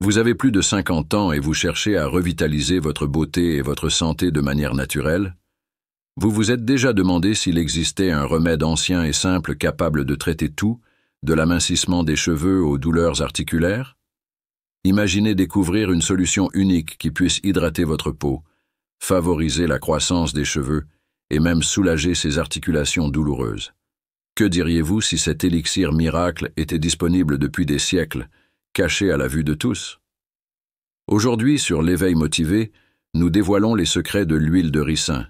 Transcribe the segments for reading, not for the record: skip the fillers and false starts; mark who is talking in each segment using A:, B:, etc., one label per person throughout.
A: Vous avez plus de 50 ans et vous cherchez à revitaliser votre beauté et votre santé de manière naturelle? Vous vous êtes déjà demandé s'il existait un remède ancien et simple capable de traiter tout, de l'amincissement des cheveux aux douleurs articulaires? Imaginez découvrir une solution unique qui puisse hydrater votre peau, favoriser la croissance des cheveux et même soulager ces articulations douloureuses. Que diriez-vous si cet élixir miracle était disponible depuis des siècles, caché à la vue de tous? Aujourd'hui, sur l'Éveil motivé, nous dévoilons les secrets de l'huile de ricin,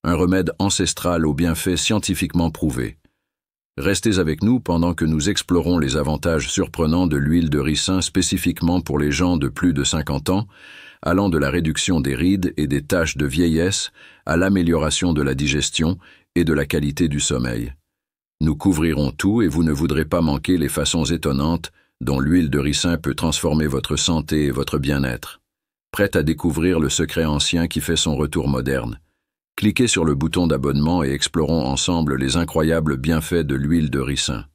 A: un remède ancestral aux bienfaits scientifiquement prouvés. Restez avec nous pendant que nous explorons les avantages surprenants de l'huile de ricin spécifiquement pour les gens de plus de 50 ans, allant de la réduction des rides et des taches de vieillesse à l'amélioration de la digestion et de la qualité du sommeil. Nous couvrirons tout et vous ne voudrez pas manquer les façons étonnantes dont l'huile de ricin peut transformer votre santé et votre bien-être. Prête à découvrir le secret ancien qui fait son retour moderne? Cliquez sur le bouton d'abonnement et explorons ensemble les incroyables bienfaits de l'huile de ricin.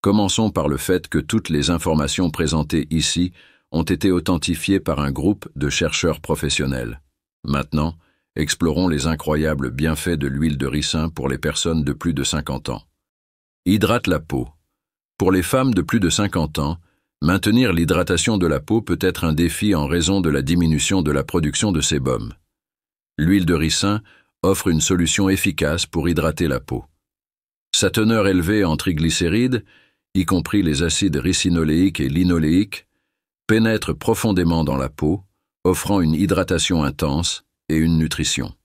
A: Commençons par le fait que toutes les informations présentées ici ont été authentifiées par un groupe de chercheurs professionnels. Maintenant, explorons les incroyables bienfaits de l'huile de ricin pour les personnes de plus de 50 ans. Hydrate la peau. Pour les femmes de plus de 50 ans, maintenir l'hydratation de la peau peut être un défi en raison de la diminution de la production de sébum. L'huile de ricin offre une solution efficace pour hydrater la peau. Sa teneur élevée en triglycérides, y compris les acides ricinoléiques et linoléiques, pénètre profondément dans la peau, offrant une hydratation intense et une nutrition.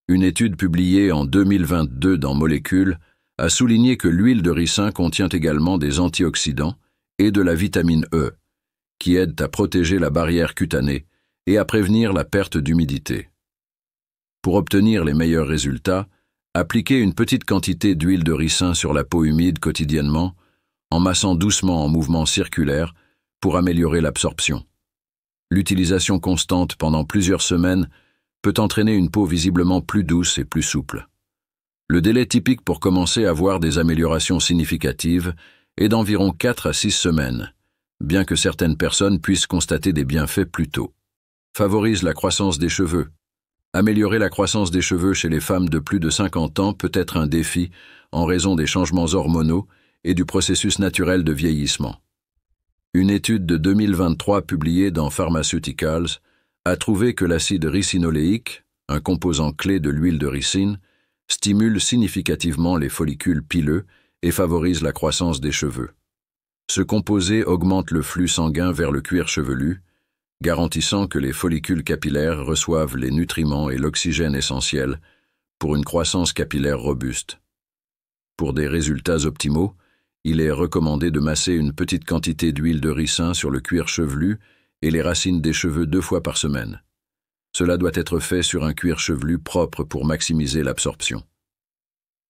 A: Une étude publiée en 2022 dans Molécules a souligné que l'huile de ricin contient également des antioxydants et de la vitamine E, qui aident à protéger la barrière cutanée et à prévenir la perte d'humidité. Pour obtenir les meilleurs résultats, appliquez une petite quantité d'huile de ricin sur la peau humide quotidiennement, en massant doucement en mouvement circulaire pour améliorer l'absorption. L'utilisation constante pendant plusieurs semaines peut entraîner une peau visiblement plus douce et plus souple. Le délai typique pour commencer à voir des améliorations significatives est d'environ 4 à 6 semaines, bien que certaines personnes puissent constater des bienfaits plus tôt. Favorise la croissance des cheveux. Améliorer la croissance des cheveux chez les femmes de plus de 50 ans peut être un défi en raison des changements hormonaux et du processus naturel de vieillissement. Une étude de 2023 publiée dans Pharmaceuticals a trouvé que l'acide ricinoléique, un composant clé de l'huile de ricine, stimule significativement les follicules pileux et favorise la croissance des cheveux. Ce composé augmente le flux sanguin vers le cuir chevelu, garantissant que les follicules capillaires reçoivent les nutriments et l'oxygène essentiels pour une croissance capillaire robuste. Pour des résultats optimaux, il est recommandé de masser une petite quantité d'huile de ricin sur le cuir chevelu et les racines des cheveux 2 fois par semaine. Cela doit être fait sur un cuir chevelu propre pour maximiser l'absorption.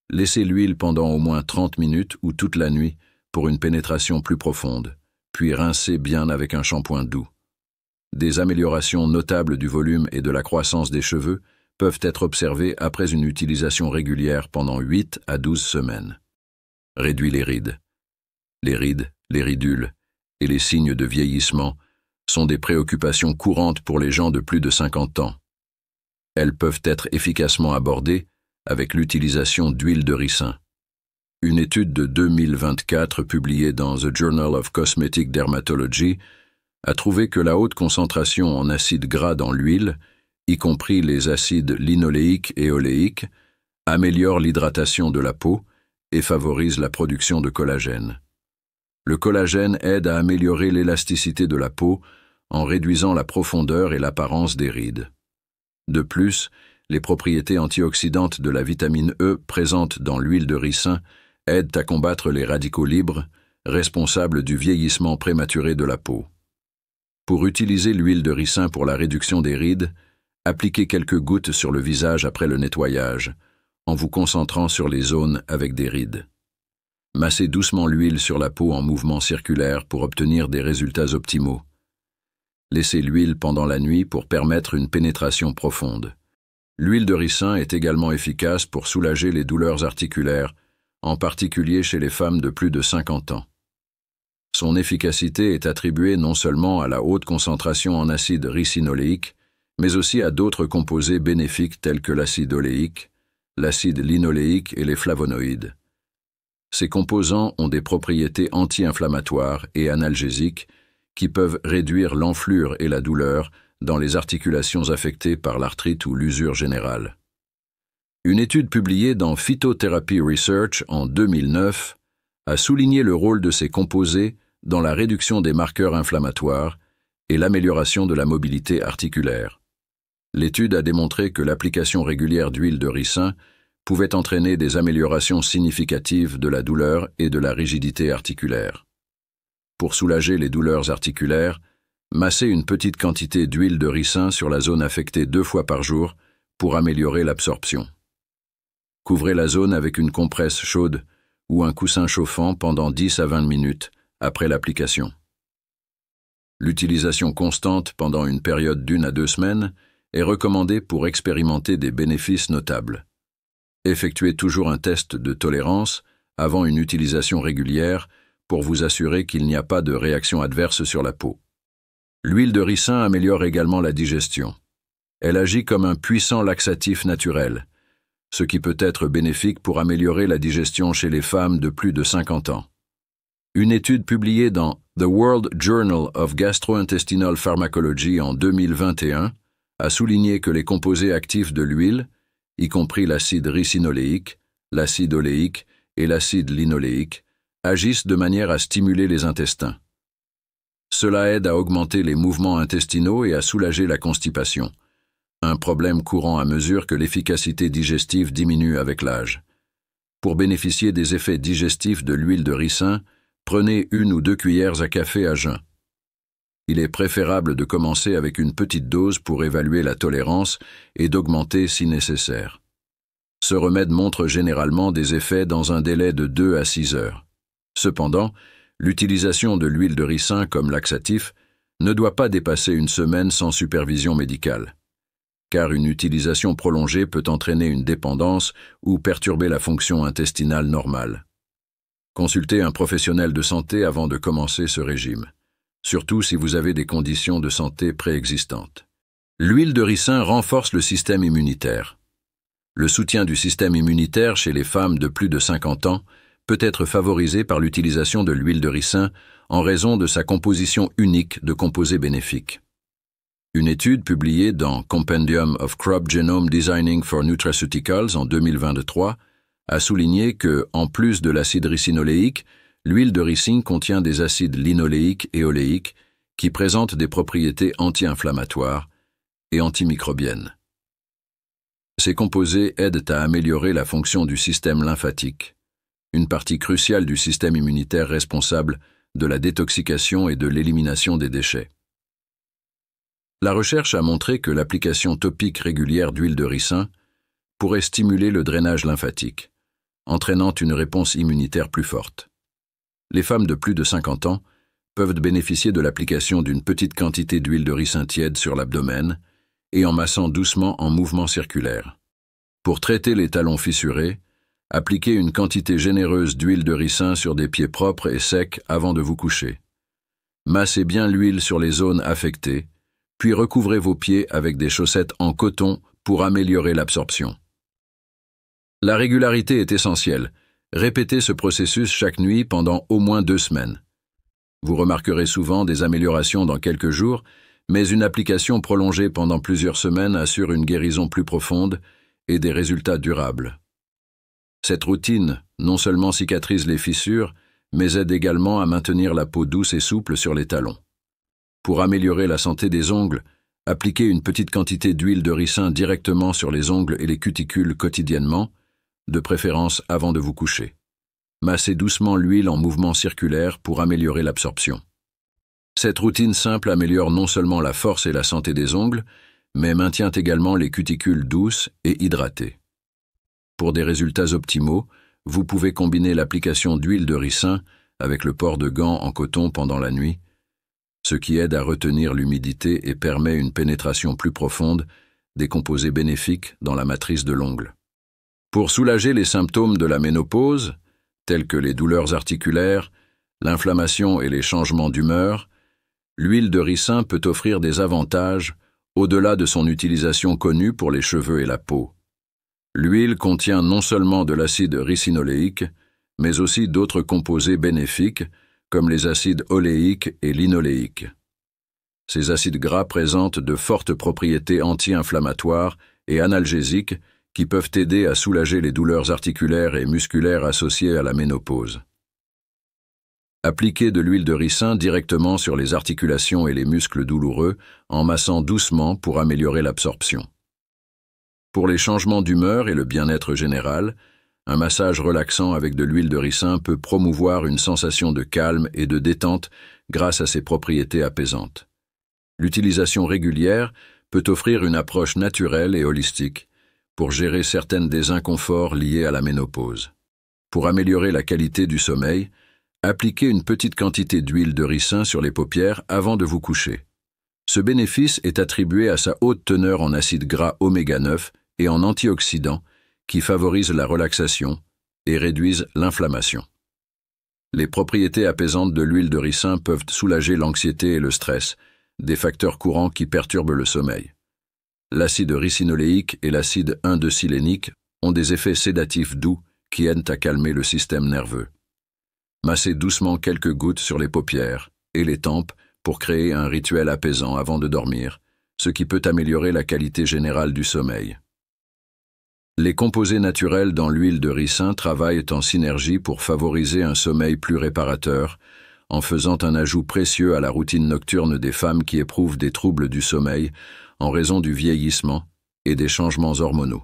A: Laissez l'huile pendant au moins 30 minutes ou toute la nuit pour une pénétration plus profonde, puis rincez bien avec un shampoing doux. Des améliorations notables du volume et de la croissance des cheveux peuvent être observées après une utilisation régulière pendant 8 à 12 semaines. Réduit les rides. Les rides, les ridules et les signes de vieillissement sont des préoccupations courantes pour les gens de plus de 50 ans. Elles peuvent être efficacement abordées avec l'utilisation d'huile de ricin. Une étude de 2024 publiée dans The Journal of Cosmetic Dermatology a trouvé que la haute concentration en acides gras dans l'huile, y compris les acides linoléiques et oléiques, améliore l'hydratation de la peau et favorise la production de collagène. Le collagène aide à améliorer l'élasticité de la peau en réduisant la profondeur et l'apparence des rides. De plus, les propriétés antioxydantes de la vitamine E présente dans l'huile de ricin aident à combattre les radicaux libres, responsables du vieillissement prématuré de la peau. Pour utiliser l'huile de ricin pour la réduction des rides, appliquez quelques gouttes sur le visage après le nettoyage, en vous concentrant sur les zones avec des rides. Massez doucement l'huile sur la peau en mouvement circulaire pour obtenir des résultats optimaux. Laissez l'huile pendant la nuit pour permettre une pénétration profonde. L'huile de ricin est également efficace pour soulager les douleurs articulaires, en particulier chez les femmes de plus de 50 ans. Son efficacité est attribuée non seulement à la haute concentration en acide ricinoléique, mais aussi à d'autres composés bénéfiques tels que l'acide oléique, l'acide linoléique et les flavonoïdes. Ces composants ont des propriétés anti-inflammatoires et analgésiques qui peuvent réduire l'enflure et la douleur dans les articulations affectées par l'arthrite ou l'usure générale. Une étude publiée dans Phytotherapy Research en 2009 a souligné le rôle de ces composés dans la réduction des marqueurs inflammatoires et l'amélioration de la mobilité articulaire. L'étude a démontré que l'application régulière d'huile de ricin pouvait entraîner des améliorations significatives de la douleur et de la rigidité articulaire. Pour soulager les douleurs articulaires, massez une petite quantité d'huile de ricin sur la zone affectée 2 fois par jour pour améliorer l'absorption. Couvrez la zone avec une compresse chaude ou un coussin chauffant pendant 10 à 20 minutes après l'application. L'utilisation constante pendant une période d'1 à 2 semaines est recommandée pour expérimenter des bénéfices notables. Effectuez toujours un test de tolérance avant une utilisation régulière pour vous assurer qu'il n'y a pas de réaction adverse sur la peau. L'huile de ricin améliore également la digestion. Elle agit comme un puissant laxatif naturel, ce qui peut être bénéfique pour améliorer la digestion chez les femmes de plus de 50 ans. Une étude publiée dans The World Journal of Gastrointestinal Pharmacology en 2021 a souligné que les composés actifs de l'huile, y compris l'acide ricinoléique, l'acide oléique et l'acide linoléique, agissent de manière à stimuler les intestins. Cela aide à augmenter les mouvements intestinaux et à soulager la constipation, un problème courant à mesure que l'efficacité digestive diminue avec l'âge. Pour bénéficier des effets digestifs de l'huile de ricin, prenez 1 ou 2 cuillères à café à jeun. Il est préférable de commencer avec une petite dose pour évaluer la tolérance et d'augmenter si nécessaire. Ce remède montre généralement des effets dans un délai de 2 à 6 heures. Cependant, l'utilisation de l'huile de ricin comme laxatif ne doit pas dépasser 1 semaine sans supervision médicale, car une utilisation prolongée peut entraîner une dépendance ou perturber la fonction intestinale normale. Consultez un professionnel de santé avant de commencer ce régime, surtout si vous avez des conditions de santé préexistantes. L'huile de ricin renforce le système immunitaire. Le soutien du système immunitaire chez les femmes de plus de 50 ans peut être favorisé par l'utilisation de l'huile de ricin en raison de sa composition unique de composés bénéfiques. Une étude publiée dans Compendium of Crop Genome Designing for Nutraceuticals en 2023 a souligné que, en plus de l'acide ricinoléique, l'huile de ricin contient des acides linoléiques et oléiques qui présentent des propriétés anti-inflammatoires et antimicrobiennes. Ces composés aident à améliorer la fonction du système lymphatique, une partie cruciale du système immunitaire responsable de la détoxication et de l'élimination des déchets. La recherche a montré que l'application topique régulière d'huile de ricin pourrait stimuler le drainage lymphatique, entraînant une réponse immunitaire plus forte. Les femmes de plus de 50 ans peuvent bénéficier de l'application d'une petite quantité d'huile de ricin tiède sur l'abdomen et en massant doucement en mouvement circulaire. Pour traiter les talons fissurés, appliquez une quantité généreuse d'huile de ricin sur des pieds propres et secs avant de vous coucher. Massez bien l'huile sur les zones affectées, puis recouvrez vos pieds avec des chaussettes en coton pour améliorer l'absorption. La régularité est essentielle. Répétez ce processus chaque nuit pendant au moins 2 semaines. Vous remarquerez souvent des améliorations dans quelques jours, mais une application prolongée pendant plusieurs semaines assure une guérison plus profonde et des résultats durables. Cette routine non seulement cicatrise les fissures, mais aide également à maintenir la peau douce et souple sur les talons. Pour améliorer la santé des ongles, appliquez une petite quantité d'huile de ricin directement sur les ongles et les cuticules quotidiennement, de préférence avant de vous coucher. Massez doucement l'huile en mouvement circulaire pour améliorer l'absorption. Cette routine simple améliore non seulement la force et la santé des ongles, mais maintient également les cuticules douces et hydratées. Pour des résultats optimaux, vous pouvez combiner l'application d'huile de ricin avec le port de gants en coton pendant la nuit, ce qui aide à retenir l'humidité et permet une pénétration plus profonde des composés bénéfiques dans la matrice de l'ongle. Pour soulager les symptômes de la ménopause, tels que les douleurs articulaires, l'inflammation et les changements d'humeur, l'huile de ricin peut offrir des avantages au-delà de son utilisation connue pour les cheveux et la peau. L'huile contient non seulement de l'acide ricinoléique, mais aussi d'autres composés bénéfiques, comme les acides oléiques et linoléiques. Ces acides gras présentent de fortes propriétés anti-inflammatoires et analgésiques qui peuvent aider à soulager les douleurs articulaires et musculaires associées à la ménopause. Appliquez de l'huile de ricin directement sur les articulations et les muscles douloureux en massant doucement pour améliorer l'absorption. Pour les changements d'humeur et le bien-être général, un massage relaxant avec de l'huile de ricin peut promouvoir une sensation de calme et de détente grâce à ses propriétés apaisantes. L'utilisation régulière peut offrir une approche naturelle et holistique pour gérer certaines des inconforts liés à la ménopause. Pour améliorer la qualité du sommeil, appliquez une petite quantité d'huile de ricin sur les paupières avant de vous coucher. Ce bénéfice est attribué à sa haute teneur en acides gras oméga 9 et en antioxydants qui favorisent la relaxation et réduisent l'inflammation. Les propriétés apaisantes de l'huile de ricin peuvent soulager l'anxiété et le stress, des facteurs courants qui perturbent le sommeil. L'acide ricinoléique et l'acide 1,2-silénique ont des effets sédatifs doux qui aident à calmer le système nerveux. Massez doucement quelques gouttes sur les paupières et les tempes pour créer un rituel apaisant avant de dormir, ce qui peut améliorer la qualité générale du sommeil. Les composés naturels dans l'huile de ricin travaillent en synergie pour favoriser un sommeil plus réparateur, en faisant un ajout précieux à la routine nocturne des femmes qui éprouvent des troubles du sommeil en raison du vieillissement et des changements hormonaux.